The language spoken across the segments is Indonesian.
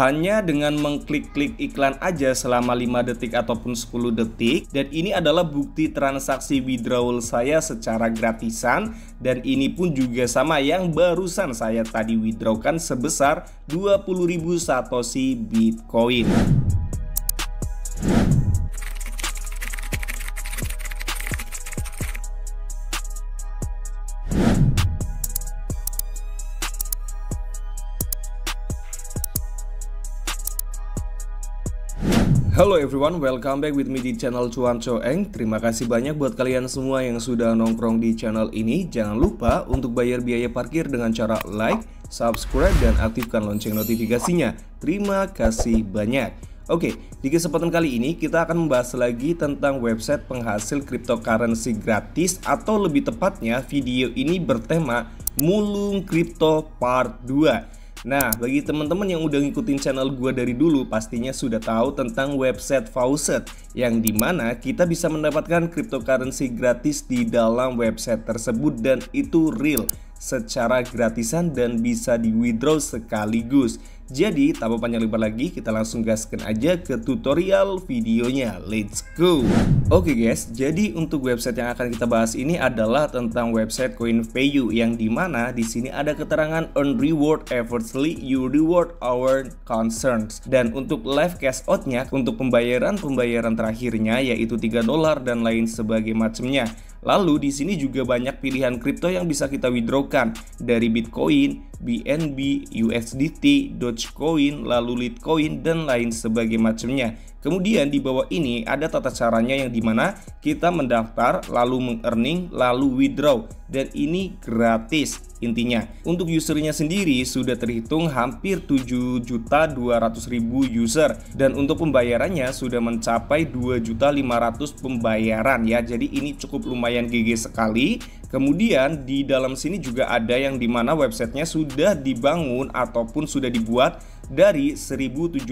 hanya dengan mengklik-klik iklan aja selama 5 detik ataupun 10 detik. Dan ini adalah bukti transaksi withdrawal saya secara gratisan. Dan ini pun juga sama yang barusan saya tadi withdrawkan sebesar 20.000 Satoshi Bitcoin. Halo everyone, welcome back with me di channel Cuan Coeng. Terima kasih banyak buat kalian semua yang sudah nongkrong di channel ini. Jangan lupa untuk bayar biaya parkir dengan cara like, subscribe, dan aktifkan lonceng notifikasinya. Terima kasih banyak. Oke, di kesempatan kali ini kita akan membahas lagi tentang website penghasil cryptocurrency gratis, atau lebih tepatnya video ini bertema Mulung Crypto Part 2. Nah, bagi teman-teman yang udah ngikutin channel gue dari dulu, pastinya sudah tahu tentang website Faucet, yang dimana kita bisa mendapatkan cryptocurrency gratis di dalam website tersebut, dan itu real secara gratisan dan bisa di withdraw sekaligus. Jadi tanpa panjang lebar lagi, kita langsung gaskan aja ke tutorial videonya. Let's go. Oke guys, jadi untuk website yang akan kita bahas ini adalah tentang website CoinValue, yang dimana di sini ada keterangan earn reward effortlessly, you reward our concerns. Dan untuk live cash outnya, untuk pembayaran terakhirnya yaitu $3 dan lain sebagai macamnya. Lalu di sini juga banyak pilihan kripto yang bisa kita withdrawkan, dari Bitcoin, BNB, USDT, Dogecoin, lalu Litecoin, dan lain sebagai macamnya. Kemudian di bawah ini ada tata caranya, yang dimana kita mendaftar, lalu mengearning, lalu withdraw, dan ini gratis. Intinya untuk usernya sendiri sudah terhitung hampir 7.200.000 user, dan untuk pembayarannya sudah mencapai 2.500.000 pembayaran ya. Jadi ini cukup lumayan GG sekali. Kemudian di dalam sini juga ada yang dimana websitenya sudah dibangun ataupun sudah dibuat dari 1707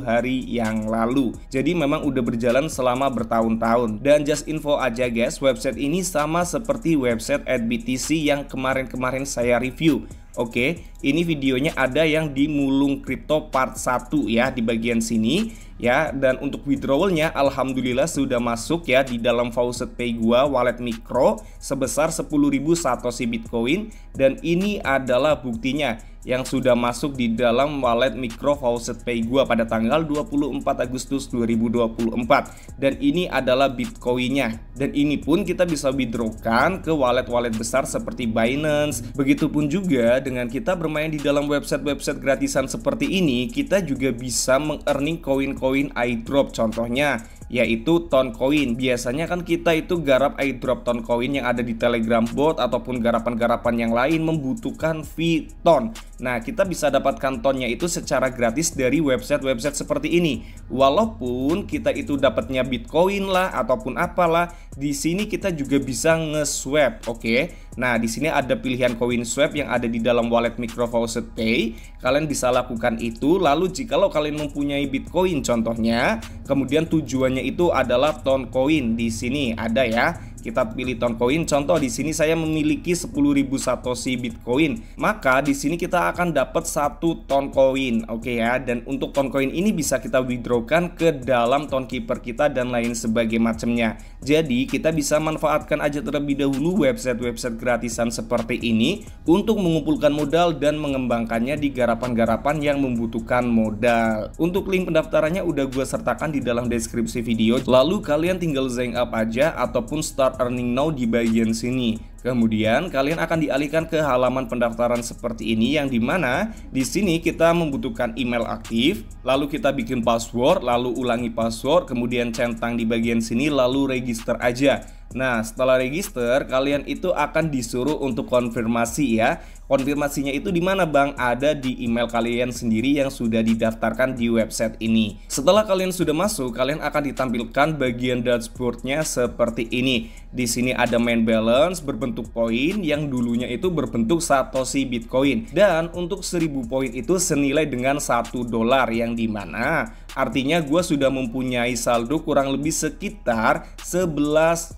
hari yang lalu. Jadi memang udah berjalan selama bertahun-tahun. Dan just info aja guys, website ini sama seperti website @BTC yang kemarin saya review. Oke, ini videonya ada yang di Mulung Crypto Part 1 ya, di bagian sini ya. Dan untuk withdrawalnya alhamdulillah sudah masuk ya di dalam Faucet Pay gua wallet mikro sebesar 10.000 Satoshi Bitcoin. Dan ini adalah buktinya yang sudah masuk di dalam wallet mikro Faucet Pay gua pada tanggal 24 Agustus 2024. Dan ini adalah Bitcoinnya. Dan ini pun kita bisa withdrawkan ke wallet-wallet besar seperti Binance. Begitupun juga dengan kita bermain di dalam website-website gratisan seperti ini, kita juga bisa mengearning koin-koin airdrop. Contohnya yaitu Toncoin. Biasanya kan kita itu garap airdrop Toncoin yang ada di Telegram bot ataupun garapan-garapan yang lain membutuhkan fee ton. Nah, kita bisa dapatkan tonnya itu secara gratis dari website-website seperti ini. Walaupun kita itu dapatnya Bitcoin lah ataupun apalah, di sini kita juga bisa nge-swap, oke? Nah, di sini ada pilihan koin swap yang ada di dalam wallet mikro Faucet Pay. Kalian bisa lakukan itu. Lalu jikalau kalian mempunyai Bitcoin contohnya, kemudian tujuannya itu adalah Toncoin, di sini ada ya. Kita pilih Toncoin. Contoh di sini saya memiliki 10.000 Satoshi Bitcoin. Maka di sini kita akan dapat 1 Toncoin. Oke ya. Dan untuk Toncoin ini bisa kita withdrawkan ke dalam Tonkeeper kita dan lain sebagai macamnya. Jadi kita bisa manfaatkan aja terlebih dahulu website-website gratisan seperti ini untuk mengumpulkan modal dan mengembangkannya di garapan-garapan yang membutuhkan modal. Untuk link pendaftarannya udah gue sertakan di dalam deskripsi video. Lalu kalian tinggal sign up aja ataupun start earning now di bagian sini. Kemudian kalian akan dialihkan ke halaman pendaftaran seperti ini, yang dimana di sini kita membutuhkan email aktif, lalu kita bikin password, lalu ulangi password, kemudian centang di bagian sini, lalu register aja. Nah, setelah register, kalian itu akan disuruh untuk konfirmasi ya. Konfirmasinya itu di mana bang? Ada di email kalian sendiri yang sudah didaftarkan di website ini. Setelah kalian sudah masuk, kalian akan ditampilkan bagian dashboardnya seperti ini. Di sini ada main balance berbentuk poin yang dulunya itu berbentuk Satoshi Bitcoin. Dan untuk 1000 poin itu senilai dengan $1, yang dimana artinya gue sudah mempunyai saldo kurang lebih sekitar $11.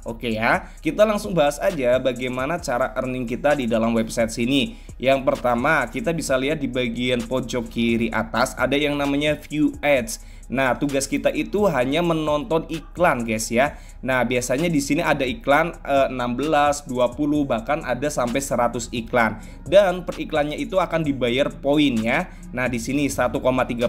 Oke ya, kita langsung bahas aja bagaimana cara earning kita di dalam website sini. Yang pertama, kita bisa lihat di bagian pojok kiri atas ada yang namanya view ads. Nah, tugas kita itu hanya menonton iklan, guys ya. Nah, biasanya di sini ada iklan 16, 20, bahkan ada sampai 100 iklan. Dan per iklannya itu akan dibayar poin ya. Nah, di sini 1,3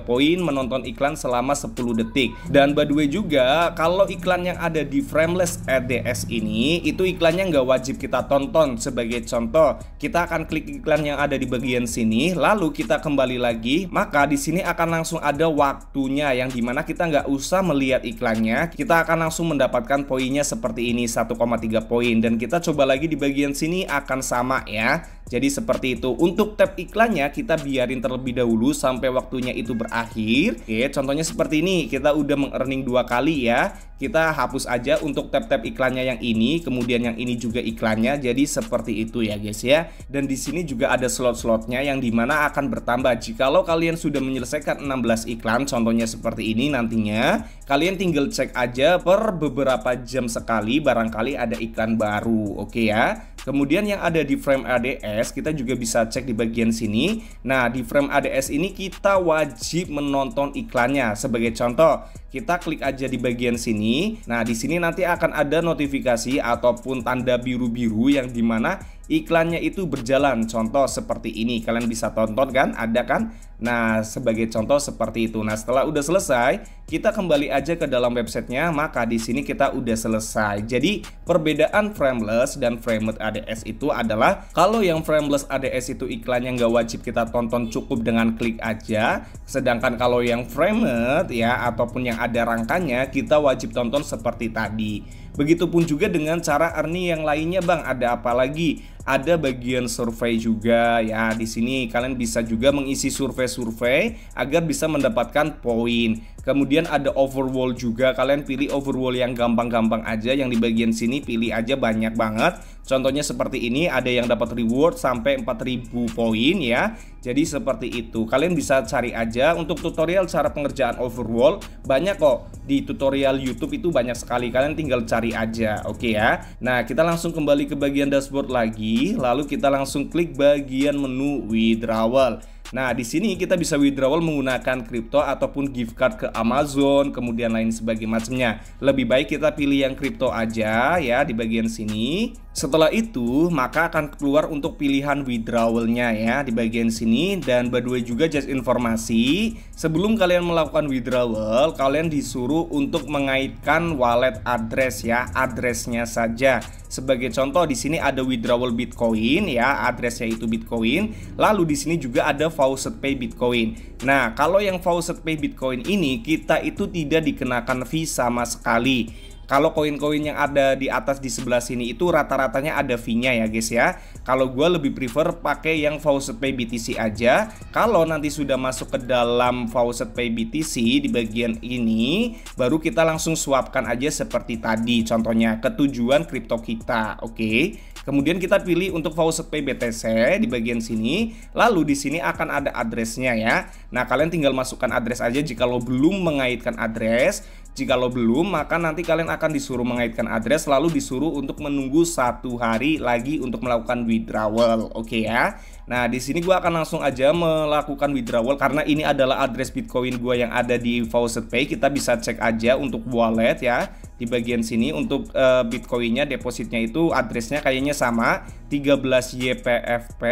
poin menonton iklan selama 10 detik. Dan by the way juga, kalau iklan yang ada di Frameless ADS ini, itu iklannya nggak wajib kita tonton. Sebagai contoh, kita akan klik iklan yang ada di bagian sini, lalu kita kembali lagi, maka di sini akan langsung ada waktunya yang dimana kita nggak usah melihat iklannya, kita akan langsung mendapatkan poinnya seperti ini, 1,3 poin. Dan kita coba lagi di bagian sini akan sama ya. Jadi seperti itu. Untuk tab iklannya kita biarin terlebih dahulu sampai waktunya itu berakhir. Oke, contohnya seperti ini. Kita udah meng-earning 2 kali ya. Kita hapus aja untuk tab-tab iklannya yang ini, kemudian yang ini juga iklannya. Jadi seperti itu ya guys ya. Dan di sini juga ada slot-slotnya yang dimana akan bertambah. Jikalau kalian sudah menyelesaikan 16 iklan, contohnya seperti ini, nantinya kalian tinggal cek aja per beberapa jam sekali, barangkali ada iklan baru. Oke ya. Kemudian yang ada di frame ADS kita juga bisa cek di bagian sini. Nah, di frame ADS ini kita wajib menonton iklannya. Sebagai contoh, kita klik aja di bagian sini. Nah, di sini nanti akan ada notifikasi ataupun tanda biru-biru yang dimana iklannya itu berjalan. Contoh seperti ini, kalian bisa tonton kan, ada kan? Nah, sebagai contoh seperti itu. Nah, setelah udah selesai, kita kembali aja ke dalam websitenya, maka di sini kita udah selesai. Jadi, perbedaan Frameless dan Framed ADS itu adalah kalau yang Frameless ADS itu iklannya nggak wajib kita tonton, cukup dengan klik aja. Sedangkan kalau yang Framed ya, ataupun yang ada rangkanya, kita wajib tonton seperti tadi. Begitupun juga dengan cara earning yang lainnya, Bang. Ada apa lagi? Ada bagian survei juga ya. Di sini kalian bisa juga mengisi survei-survei agar bisa mendapatkan poin. Kemudian ada overwall juga. Kalian pilih overwall yang gampang-gampang aja. Yang di bagian sini pilih aja, banyak banget. Contohnya seperti ini, ada yang dapat reward sampai 4000 poin ya. Jadi seperti itu. Kalian bisa cari aja untuk tutorial cara pengerjaan overwall. Banyak kok di tutorial YouTube itu, banyak sekali. Kalian tinggal cari aja. Oke ya. Nah, kita langsung kembali ke bagian dashboard lagi. Lalu kita langsung klik bagian menu withdrawal. Nah, di sini kita bisa withdrawal menggunakan kripto ataupun gift card ke Amazon, kemudian lain sebagainya macamnya. Lebih baik kita pilih yang kripto aja ya di bagian sini. Setelah itu, maka akan keluar untuk pilihan withdrawalnya ya di bagian sini. Dan by the way juga just informasi, sebelum kalian melakukan withdrawal, kalian disuruh untuk mengaitkan wallet address ya, addressnya saja. Sebagai contoh di sini ada withdrawal Bitcoin ya, addressnya itu Bitcoin. Lalu di sini juga ada Faucet Pay Bitcoin. Nah, kalau yang Faucet Pay Bitcoin ini kita itu tidak dikenakan fee sama sekali. Kalau koin-koin yang ada di atas di sebelah sini itu rata-ratanya ada fee-nya ya guys ya. Kalau gue lebih prefer pakai yang Faucet Pay BTC aja. Kalau nanti sudah masuk ke dalam Faucet Pay BTC di bagian ini, baru kita langsung swapkan aja seperti tadi. Contohnya ke tujuan kripto kita, oke. Kemudian kita pilih untuk Faucet Pay BTC di bagian sini. Lalu di sini akan ada addressnya ya. Nah, kalian tinggal masukkan address aja jika lo belum mengaitkan address. Jika lo belum, maka nanti kalian akan disuruh mengaitkan address, lalu disuruh untuk menunggu 1 hari lagi untuk melakukan withdrawal. Oke ya. Nah, di sini gue akan langsung aja melakukan withdrawal karena ini adalah address Bitcoin gue yang ada di Faucet Pay. Kita bisa cek aja untuk wallet ya. Di bagian sini untuk Bitcoinnya, depositnya itu addressnya kayaknya sama, 13 YPFP.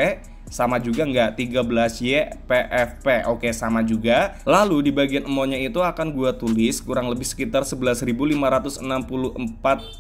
Sama juga nggak? 13 YPFP. Oke, sama juga. Lalu di bagian amount-nya itu akan gua tulis kurang lebih sekitar 11.564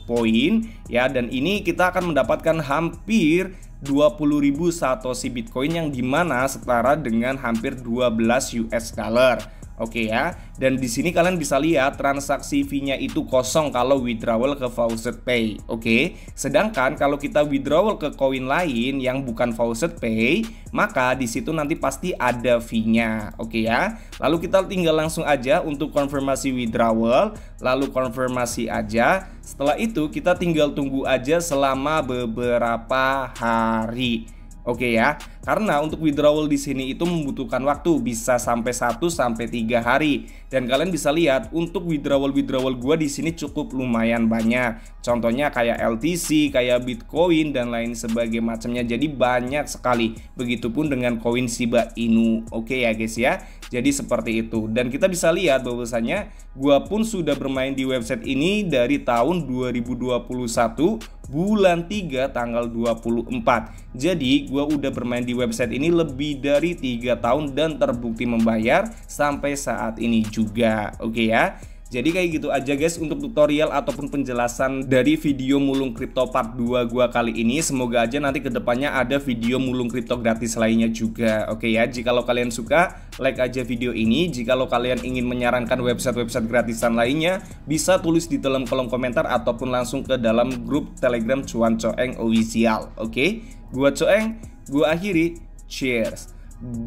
poin ya, dan ini kita akan mendapatkan hampir 20.000 Satoshi Bitcoin yang dimana setara dengan hampir 12 US dollar. Oke ya. Dan di sini kalian bisa lihat transaksi fee-nya itu kosong kalau withdrawal ke Faucet Pay. Oke. Sedangkan kalau kita withdrawal ke koin lain yang bukan Faucet Pay, maka di situ nanti pasti ada fee-nya. Oke ya. Lalu kita tinggal langsung aja untuk konfirmasi withdrawal, lalu konfirmasi aja. Setelah itu kita tinggal tunggu aja selama beberapa hari. Oke ya. Karena untuk withdrawal di sini itu membutuhkan waktu, bisa sampai 1 sampai 3 hari. Dan kalian bisa lihat untuk withdrawal gua di sini cukup lumayan banyak. Contohnya kayak LTC, kayak Bitcoin dan lain sebagainya macamnya. Jadi banyak sekali. Begitupun dengan koin Shiba Inu. Oke ya guys ya. Jadi seperti itu. Dan kita bisa lihat bahwasanya gua pun sudah bermain di website ini dari tahun 2021 bulan 3 tanggal 24. Jadi gua udah bermain di website ini lebih dari 3 tahun dan terbukti membayar sampai saat ini juga. Oke ya. Jadi kayak gitu aja guys untuk tutorial ataupun penjelasan dari video mulung kripto part 2 gua kali ini. Semoga aja nanti kedepannya ada video mulung kripto gratis lainnya juga. Oke ya, jikalau kalian suka, like aja video ini. Jikalau kalian ingin menyarankan website-website gratisan lainnya, bisa tulis di dalam kolom komentar ataupun langsung ke dalam grup Telegram Cuan Coeng Official. Oke, gua Coeng, gua akhiri. Cheers.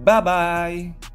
Bye bye.